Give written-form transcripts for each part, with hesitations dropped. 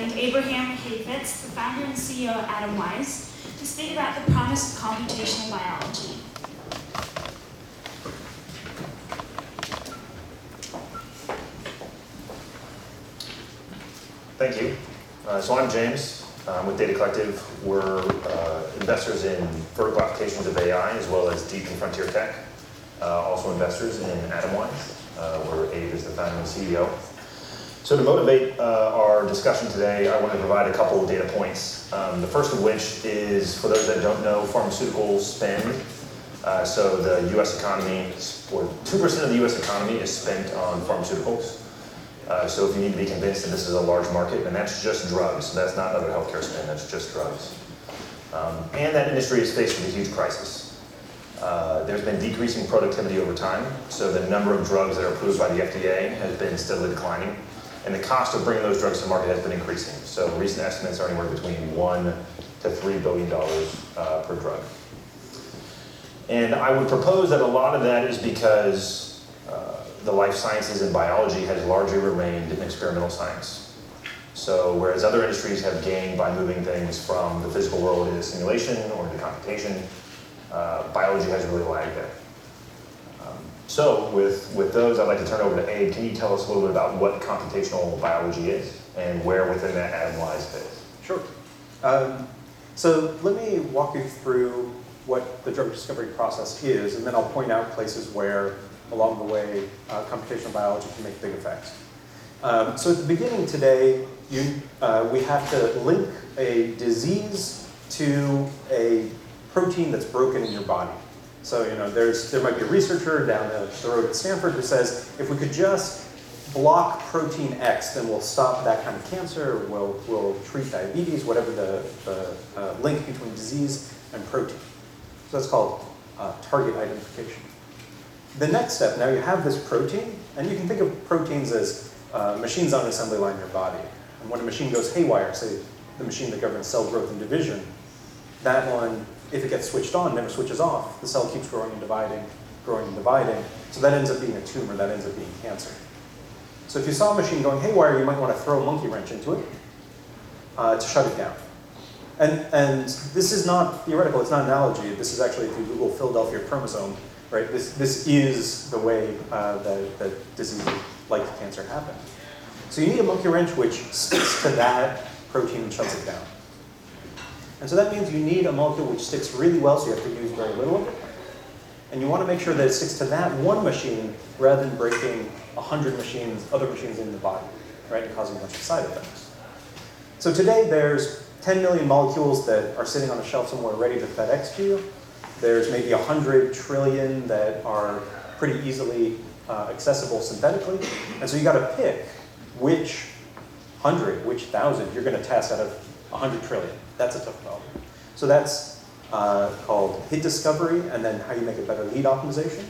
named Abraham Heifets, the founder and CEO of Atomwise, to speak about the promise of computational biology. Thank you. So I'm James. I'm with Data Collective. We're investors in vertical applications of AI as well as deep and frontier tech. Also investors in Atomwise, where Abe is the founder and CEO. So to motivate our discussion today, I want to provide a couple of data points. The first of which is, for those that don't know, pharmaceutical spend. So the US economy, or 2% of the US economy is spent on pharmaceuticals. So if you need to be convinced that this is a large market, and that's just drugs, so that's not other healthcare spend, that's just drugs. And that industry is faced with a huge crisis. There's been decreasing productivity over time, so the number of drugs that are approved by the FDA has been steadily declining, and the cost of bringing those drugs to market has been increasing. So recent estimates are anywhere between $1 to $3 billion per drug. And I would propose that a lot of that is because the life sciences and biology has largely remained an experimental science. So whereas other industries have gained by moving things from the physical world into simulation or into computation, biology has really lagged there. So with those, I'd like to turn over to Abe. Can you tell us a little bit about what computational biology is and where within that Atomwise fits? Sure. So let me walk you through what the drug discovery process is, and then I'll point out places where along the way, computational biology can make big effects. So at the beginning today, we have to link a disease to a protein that's broken in your body. So there might be a researcher down the road at Stanford who says, if we could just block protein X, then we'll stop that kind of cancer, we'll treat diabetes, whatever the link between disease and protein. So that's called target identification. The next step, now you have this protein, and you can think of proteins as machines on an assembly line in your body. And when a machine goes haywire, say the machine that governs cell growth and division, that one, if it gets switched on, never switches off. The cell keeps growing and dividing, so that ends up being a tumor, that ends up being cancer. So if you saw a machine going haywire, you might want to throw a monkey wrench into it to shut it down. And this is not theoretical, it's not an analogy. This is actually, if you Google Philadelphia chromosome, right? This is the way that diseases like cancer happen. So you need a monkey wrench which sticks to that protein and shuts it down. And so that means you need a molecule which sticks really well, so you have to use very little of it. And you want to make sure that it sticks to that one machine rather than breaking 100 other machines in the body, right? And causing a bunch of side effects. So today there's 10 million molecules that are sitting on a shelf somewhere ready to FedEx to you. There's maybe 100 trillion that are pretty easily accessible synthetically. And so you got to pick which 100, which 1,000 you're going to test out of 100 trillion. That's a tough problem. So that's called hit discovery, and then how you make a better lead optimization.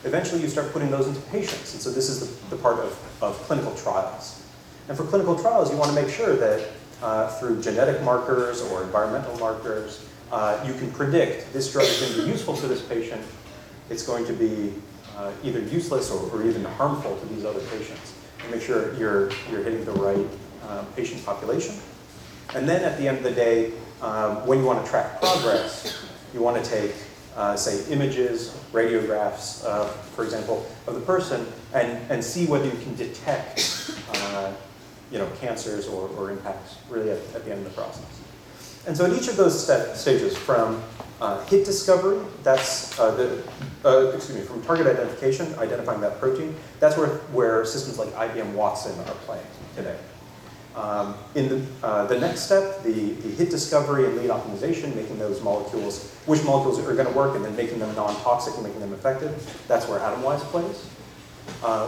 Eventually you start putting those into patients. And so this is the part of clinical trials. And for clinical trials, you want to make sure that through genetic markers or environmental markers, you can predict this drug is going to be useful to this patient. It's going to be either useless or even harmful to these other patients. And make sure you're hitting the right patient population. And then at the end of the day, when you want to track progress, you want to take, say, images, radiographs, for example, of the person, and see whether you can detect cancers or impacts really at the end of the process. And so at each of those stages, from hit discovery, that's from target identification, identifying that protein, that's where systems like IBM Watson are playing today. In the next step, the hit discovery and lead optimization, making those molecules, which molecules are going to work, and then making them non-toxic and making them effective, that's where Atomwise plays.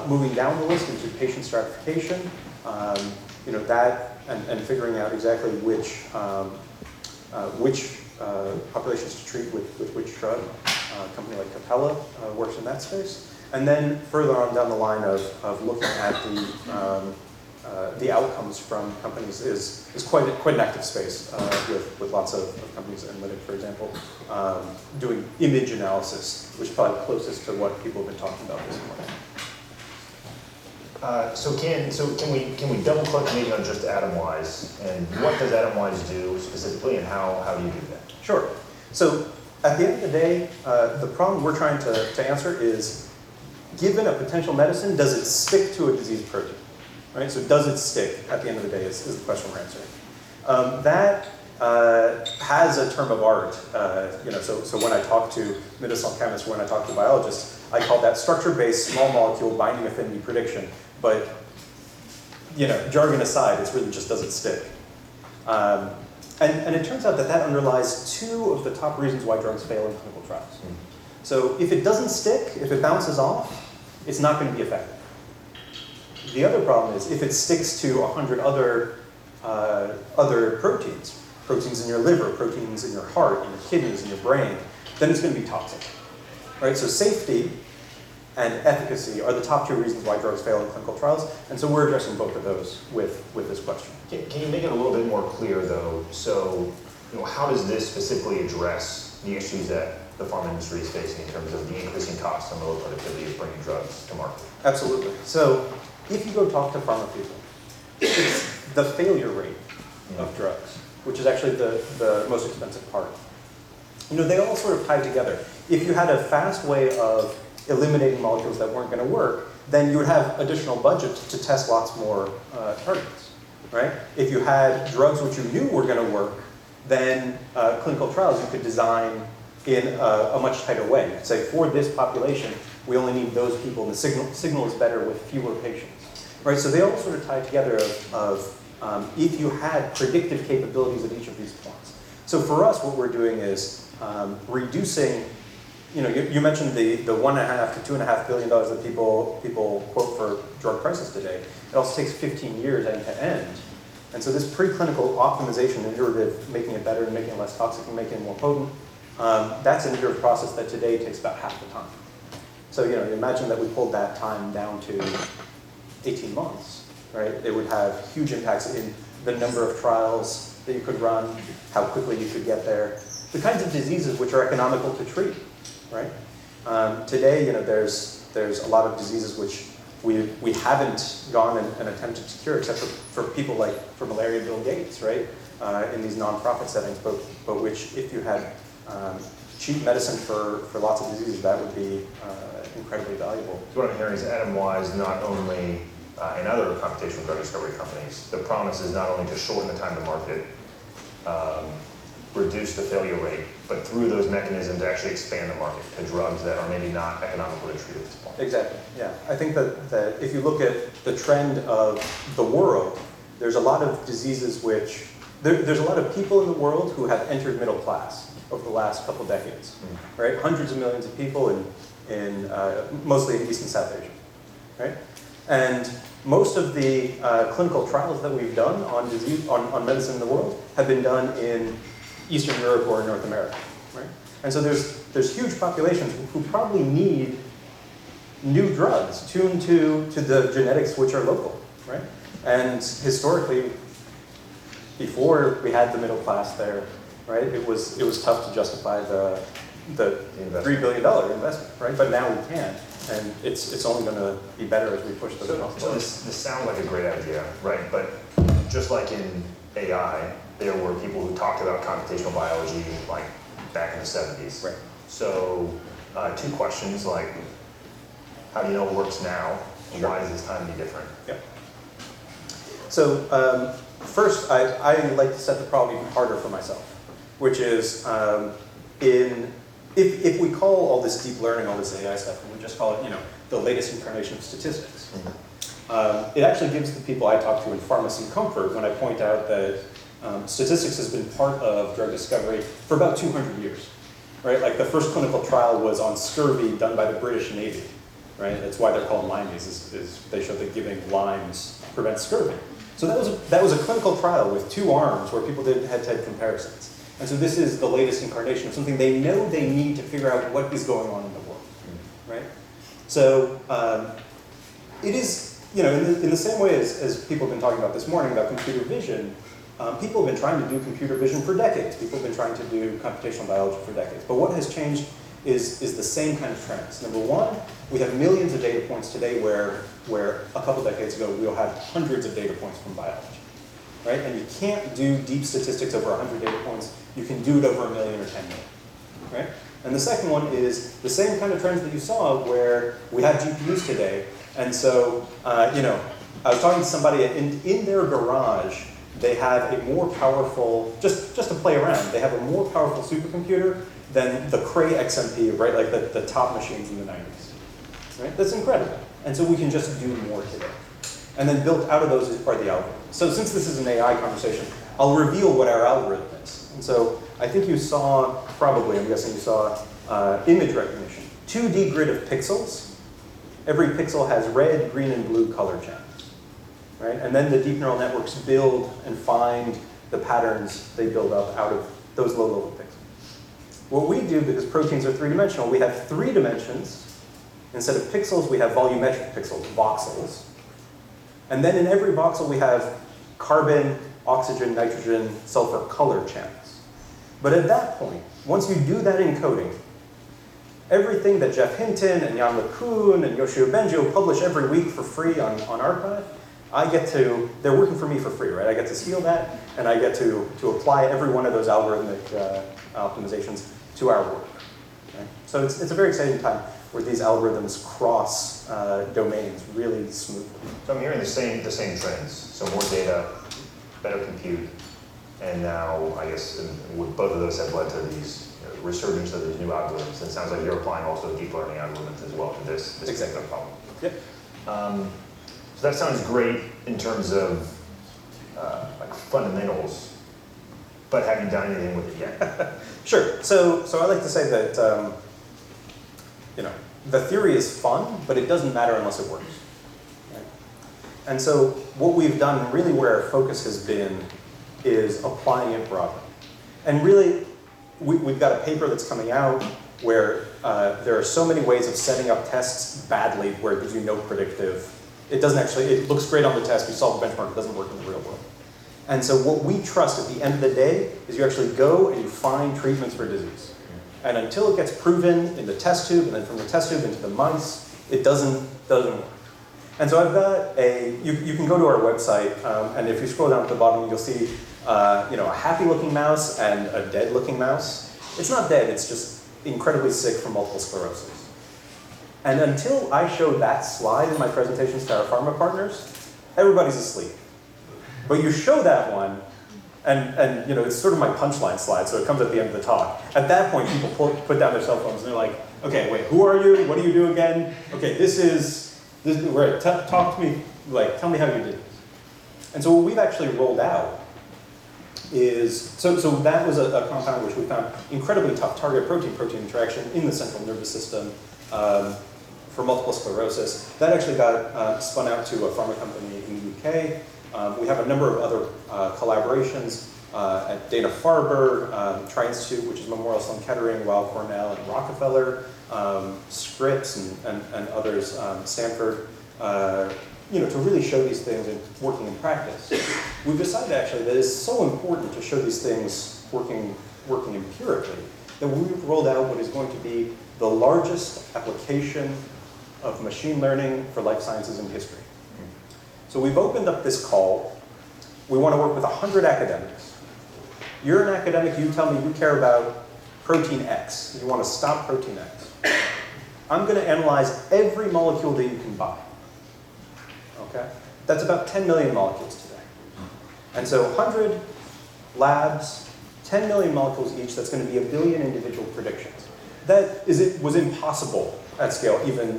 Moving down the list into patient stratification, that and figuring out exactly which populations to treat with which drug. A company like Capella works in that space. And then further on down the line of looking at the outcomes from companies is quite an active space with lots of companies, Analytic, for example, doing image analysis, which is probably closest to what people have been talking about this morning. So can we double click maybe on just Atomwise, and what does Atomwise do specifically, and how do you do that? Sure. So at the end of the day, the problem we're trying to answer is, given a potential medicine, does it stick to a disease protein? Right? So does it stick at the end of the day is the question we're answering. That has a term of art. So when I talk to medicinal chemists, when I talk to biologists, I call that structure-based small molecule binding affinity prediction. But jargon aside, it's really just does it stick. And it turns out that underlies two of the top reasons why drugs fail in clinical trials. So if it doesn't stick, if it bounces off, it's not going to be effective. The other problem is if it sticks to 100 other proteins in your liver, proteins in your heart, in your kidneys, in your brain, then it's going to be toxic. Right? So safety and efficacy are the top two reasons why drugs fail in clinical trials, and so we're addressing both of those with this question. Can you make it a little bit more clear, though? So, how does this specifically address the issues that the pharma industry is facing in terms of the increasing costs and the low productivity of bringing drugs to market? Absolutely. So, if you go talk to pharma people, it's the failure rate of drugs, which is actually the most expensive part. They all sort of tie together. If you had a fast way of eliminating molecules that weren't going to work, then you would have additional budget to test lots more targets, right? If you had drugs which you knew were going to work, then clinical trials you could design in a much tighter way. You could say, for this population, we only need those people, and the signal is better with fewer patients, right? So they all sort of tie together of if you had predictive capabilities at each of these points. So for us, what we're doing is reducing. You mentioned the $1.5 to $2.5 billion that people quote for drug prices today. It also takes 15 years end to end. And so this preclinical optimization, iterative, making it better and making it less toxic and making it more potent, that's an iterative process that today takes about half the time. So imagine that we pulled that time down to 18 months, right? It would have huge impacts in the number of trials that you could run, how quickly you could get there, the kinds of diseases which are economical to treat. Right? Today, there's a lot of diseases which we haven't gone and attempted to cure, except for people like for malaria, Bill Gates, right? In these nonprofit settings, but which if you had cheap medicine for lots of diseases, that would be incredibly valuable. So what I'm hearing is Atomwise not only in other computational drug discovery companies, the promise is not only to shorten the time to market, reduce the failure rate, but through those mechanisms to actually expand the market to drugs that are maybe not economical to treat at this point. Exactly, yeah. I think that if you look at the trend of the world, there's a lot of diseases which, there's a lot of people in the world who have entered middle class over the last couple decades, right? Hundreds of millions of people in mostly in East and South Asia, right? And most of the clinical trials that we've done on medicine in the world have been done in Eastern Europe or North America, right? And so there's huge populations who probably need new drugs tuned to the genetics which are local, right? And historically, before we had the middle class there, right, it was tough to justify the $3 billion investment, right? But now we can, and it's only going to be better as we push the cost. So this sounds like a great idea, right? But just like in AI, there were people who talked about computational biology like back in the 70s. Right. So two questions, like how do you know it works now, and Sure. why is this time be different? Yep. So first, I like to set the problem even harder for myself, which is if we call all this deep learning, all this AI stuff, and we just call it the latest incarnation of statistics, it actually gives the people I talk to in pharma some comfort when I point out that statistics has been part of drug discovery for about 200 years, right? Like the first clinical trial was on scurvy done by the British Navy, right? That's why they're called limeys, is they showed that giving limes prevents scurvy. So that was a clinical trial with 2 arms where people did head-to-head comparisons. And so this is the latest incarnation of something they know they need to figure out what is going on in the world, right? So it is, in the same way as people have been talking about this morning about computer vision, people have been trying to do computer vision for decades. People have been trying to do computational biology for decades. But what has changed is the same kind of trends. Number one, we have millions of data points today where a couple decades ago we'll have hundreds of data points from biology, right? And you can't do deep statistics over 100 data points. You can do it over 1 million or 10 million, right? And the second one is the same kind of trends that you saw where we have GPUs today. And so, I was talking to somebody in their garage, they have a more powerful, just to play around, they have a more powerful supercomputer than the Cray XMP, right? Like the top machines in the 90s, right? That's incredible. And so we can just do more today. And then built out of those are the algorithms. So since this is an AI conversation, I'll reveal what our algorithm is. And so I think you saw, probably, I'm guessing you saw image recognition. 2D grid of pixels. Every pixel has red, green, and blue color channels, right? And then the deep neural networks build and find the patterns they build up out of those low-level pixels. What we do, because proteins are three-dimensional, we have 3 dimensions. Instead of pixels, we have volumetric pixels, voxels. And then in every voxel, we have carbon, oxygen, nitrogen, sulfur color channels. But at that point, once you do that encoding, everything that Jeff Hinton and Jan LeCun and Yoshio Bengio publish every week for free on Archive, they're working for me for free, right? I get to steal that, and I get to apply every one of those algorithmic optimizations to our work. Okay? So it's a very exciting time where these algorithms cross domains really smoothly. So I'm hearing the same trends. So more data, better compute, and now I guess both of those have led to these resurgence of these new algorithms. And it sounds like you're applying also deep learning algorithms as well to this particular problem. Yep. So that sounds great in terms of like fundamentals, but have you done anything with it yet? Sure. So I like to say that the theory is fun, but it doesn't matter unless it works. Right? And so what we've done, really where our focus has been, is applying it broadly. And really, we've got a paper that's coming out where there are so many ways of setting up tests badly where it gives you no predictive. It looks great on the test, you solve the benchmark, it doesn't work in the real world. And so what we trust at the end of the day is you actually go and you find treatments for disease. And until it gets proven in the test tube, and then from the test tube into the mice, it doesn't work. And so I've got you can go to our website, and if you scroll down at the bottom, you'll see a happy-looking mouse and a dead-looking mouse. It's not dead, it's just incredibly sick from multiple sclerosis. And until I showed that slide in my presentations to our pharma partners, everybody's asleep. But you show that one, and it's sort of my punchline slide, so it comes at the end of the talk. At that point, people put down their cell phones, and they're like, okay, wait, who are you? What do you do again? Okay, right, talk to me, tell me how you did this. And so what we've actually rolled out is, so that was a compound which we found incredibly tough target protein-protein interaction in the central nervous system for multiple sclerosis. That actually got spun out to a pharma company in the UK. We have a number of other collaborations at Dana-Farber, Tri-Institute, which is Memorial Sloan Kettering, Weill Cornell, and Rockefeller, Scripps, and others, Stanford, to really show these things and working in practice. We've decided actually that it's so important to show these things working empirically that we've rolled out what is going to be the largest application of machine learning for life sciences in history. So we've opened up this call. We want to work with 100 academics. You're an academic, you tell me you care about protein X. You want to stop protein X. I'm going to analyze every molecule that you can buy. Okay? That's about 10 million molecules today. And so 100 labs, 10 million molecules each, that's going to be 1 billion individual predictions. It was impossible at scale even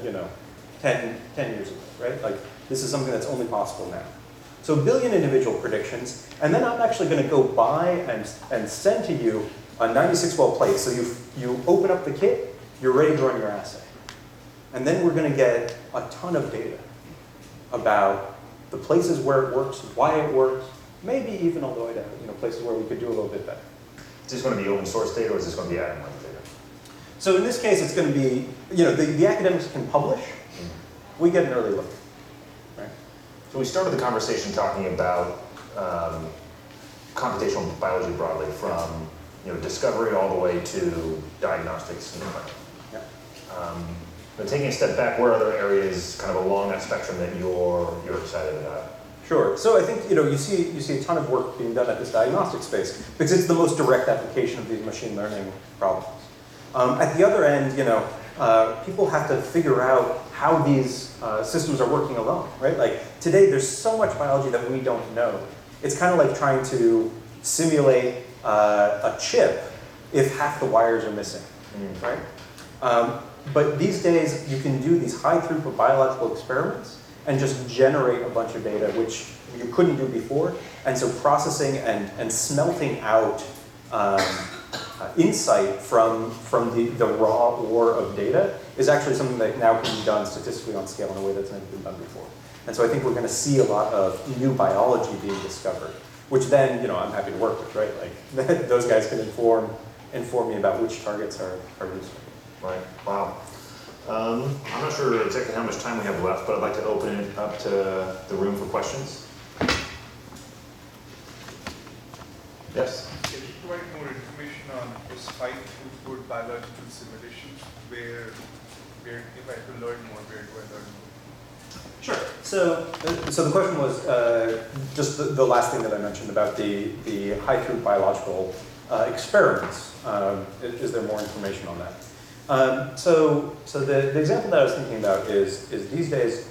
10 years ago, right? This is something that's only possible now. So 1 billion individual predictions, and then I'm actually going to go buy and send to you a 96-well plate. So you open up the kit, you're ready to run your assay. And then we're going to get a ton of data about the places where it works, why it works, maybe even all the way to places where we could do a little bit better. Is this going to be open source data, or is this going to be Atomwise data? So in this case, it's going to be, the academics can publish. We get an early look. Right? So we started the conversation talking about computational biology broadly, from discovery all the way to diagnostics in the clinic. But taking a step back, where are other areas kind of along that spectrum that you're excited about? Sure. So I think you see a ton of work being done at this diagnostic space because it's the most direct application of these machine learning problems. At the other end, people have to figure out how these systems are working alone, right? Like today, there's so much biology that we don't know. It's kind of like trying to simulate a chip if half the wires are missing, right? But these days, you can do these high throughput biological experiments and just generate a bunch of data, which you couldn't do before. And so processing and smelting out insight from the raw ore of data is actually something that now can be done statistically on scale in a way that's never been done before. And so I think we're going to see a lot of new biology being discovered, which then, I'm happy to work with, right? Like those guys can inform me about which targets are useful. Right. Wow. I'm not sure exactly how much time we have left, but I'd like to open it up to the room for questions. Yes? Can you provide more information on this high throughput biological simulations where if I have to learn more, where do I learn more? Sure. So the question was just the last thing that I mentioned about the high throughput biological experiments. Is there more information on that? So the example that I was thinking about is these days,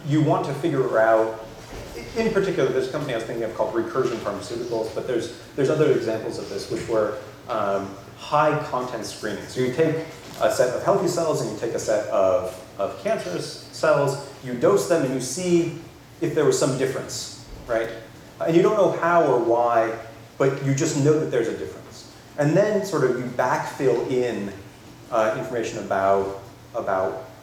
you want to figure out. In particular, there's a company I was thinking of called Recursion Pharmaceuticals, but there's other examples of this which were high content screening. So you take a set of healthy cells and you take a set of cancerous cells, you dose them and you see if there was some difference, right? And you don't know how or why, but you just know that there's a difference. And then sort of you backfill in information about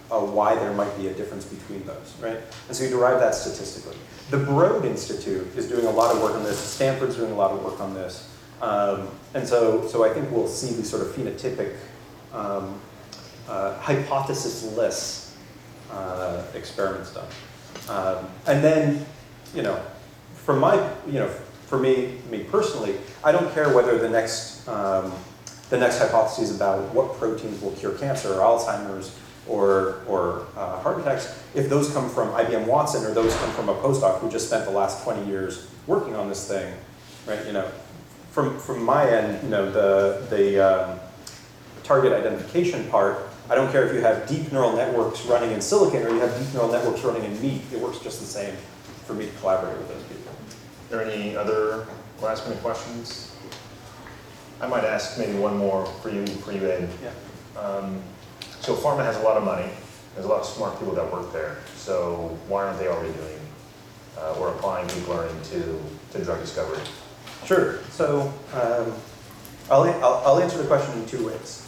why there might be a difference between those, right? And so you derive that statistically. The Broad Institute is doing a lot of work on this. Stanford's doing a lot of work on this. And so I think we'll see these sort of phenotypic, hypothesis-less experiments done. And then, for me personally, I don't care whether the next hypothesis about what proteins will cure cancer or Alzheimer's or heart attacks, if those come from IBM Watson or those come from a postdoc who just spent the last 20 years working on this thing, right? From my end, the target identification part, I don't care if you have deep neural networks running in silicon or you have deep neural networks running in meat. It works just the same for me to collaborate with those people. Are there any other last-minute questions? I might ask maybe one more for you, Ed. Yeah. So pharma has a lot of money. There's a lot of smart people that work there. So why aren't they already doing or applying deep learning to drug discovery? Sure. So I'll answer the question in two ways.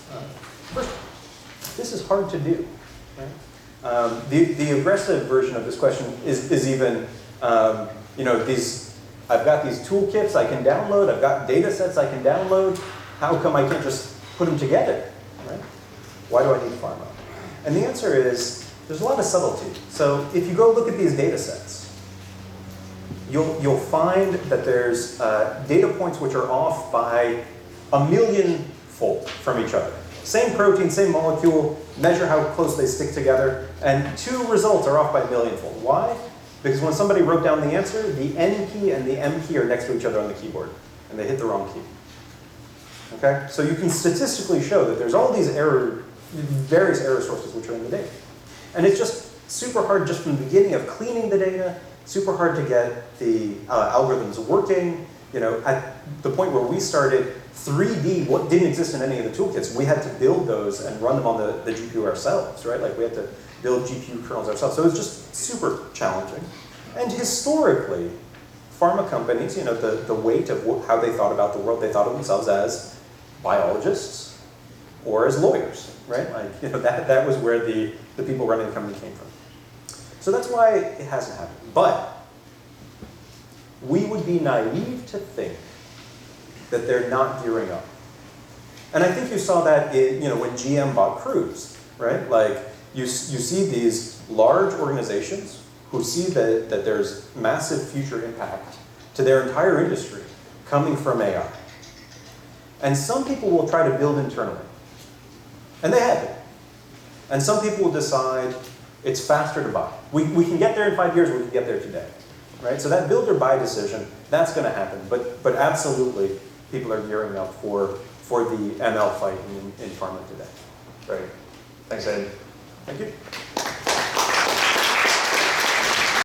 First, this is hard to do. Right? The aggressive version of this question is even, I've got these toolkits I can download. I've got data sets I can download. How come I can't just put them together? Right? Why do I need pharma? And the answer is there's a lot of subtlety. So if you go look at these data sets, you'll find that there's data points which are off by 1,000,000-fold from each other. Same protein, same molecule, measure how close they stick together, and two results are off by 1,000,000-fold. Why? Because when somebody wrote down the answer, the N key and the M key are next to each other on the keyboard, and they hit the wrong key. Okay? So you can statistically show that there's all these various error sources which are in the data. And it's just super hard just from the beginning of cleaning the data, super hard to get the algorithms working. At the point where we started, 3D didn't exist in any of the toolkits. We had to build those and run them on the GPU ourselves, right? Like we had to build GPU kernels ourselves. So it was just super challenging. And historically, pharma companies, the weight of how they thought about the world, they thought of themselves as biologists or as lawyers, right? Like, that was where the people running the company came from. So that's why it hasn't happened. But we would be naive to think that they're not gearing up. And I think you saw that when GM bought Cruise, right? Like you see these large organizations who see that there's massive future impact to their entire industry coming from AI. And some people will try to build internally. And they have been. And some people will decide it's faster to buy. We can get there in 5 years, or we can get there today. Right? So that build or buy decision, that's going to happen. But absolutely, people are gearing up for the ML fight in pharma today. Great. Thanks, Ed. Thank you.